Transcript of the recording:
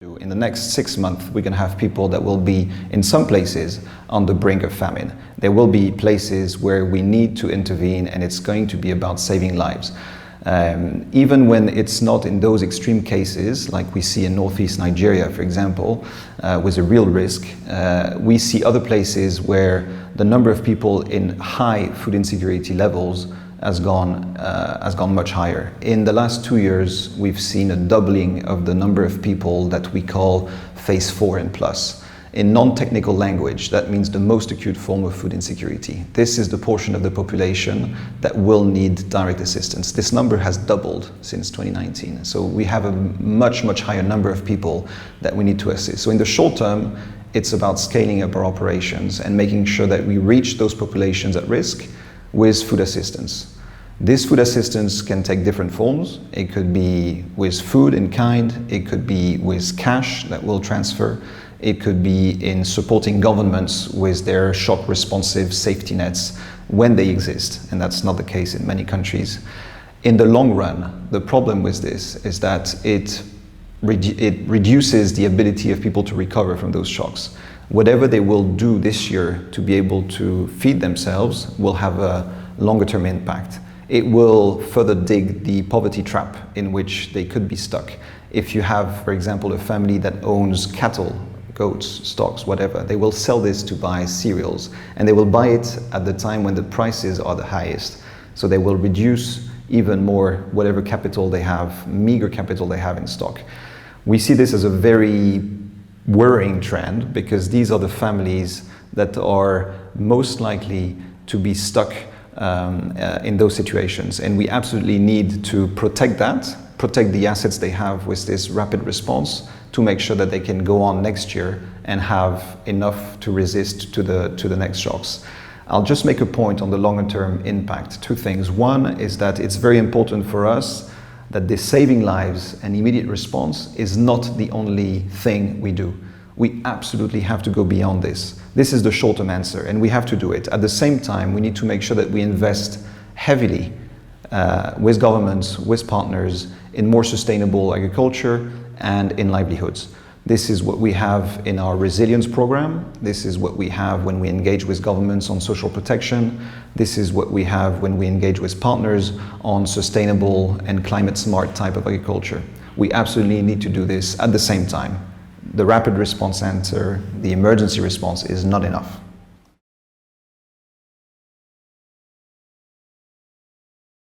In the next 6 months, we're going to have people that will be, in some places, on the brink of famine. There will be places where we need to intervene, and it's going to be about saving lives. Even when it's not in those extreme cases, like we see in northeast Nigeria, for example, with a real risk, we see other places where the number of people in high food insecurity levels has gone much higher. In the last 2 years, we've seen a doubling of the number of people that we call phase 4 and plus. In non-technical language, that means the most acute form of food insecurity. This is the portion of the population that will need direct assistance. This number has doubled since 2019. So we have a much higher number of people that we need to assist. So in the short term, it's about scaling up our operations and making sure that we reach those populations at risk with food assistance. This food assistance can take different forms. It could be with food in kind, it could be with cash that will transfer, it could be in supporting governments with their shock responsive safety nets when they exist, and that's not the case in many countries. In the long run, the problem with this is that it reduces the ability of people to recover from those shocks. Whatever they will do this year to be able to feed themselves will have a longer term impact. It will further dig the poverty trap in which they could be stuck. If you have, for example, a family that owns cattle, goats, stocks, whatever, they will sell this to buy cereals, and they will buy it at the time when the prices are the highest. So they will reduce even more whatever capital they have, meager capital they have in stock. We see this as a very worrying trend because these are the families that are most likely to be stuck in those situations, and we absolutely need to protect the assets they have with this rapid response to make sure that they can go on next year and have enough to resist to the next shocks. I'll just make a point on the longer term impact. Two things. One is that it's very important for us that this saving lives and immediate response is not the only thing we do. We absolutely have to go beyond this. This is the short-term answer, and we have to do it. At the same time, we need to make sure that we invest heavily with governments, with partners, in more sustainable agriculture and in livelihoods. This is what we have in our resilience program. This is what we have when we engage with governments on social protection. This is what we have when we engage with partners on sustainable and climate smart type of agriculture. We absolutely need to do this at the same time. The rapid response answer, the emergency response, is not enough.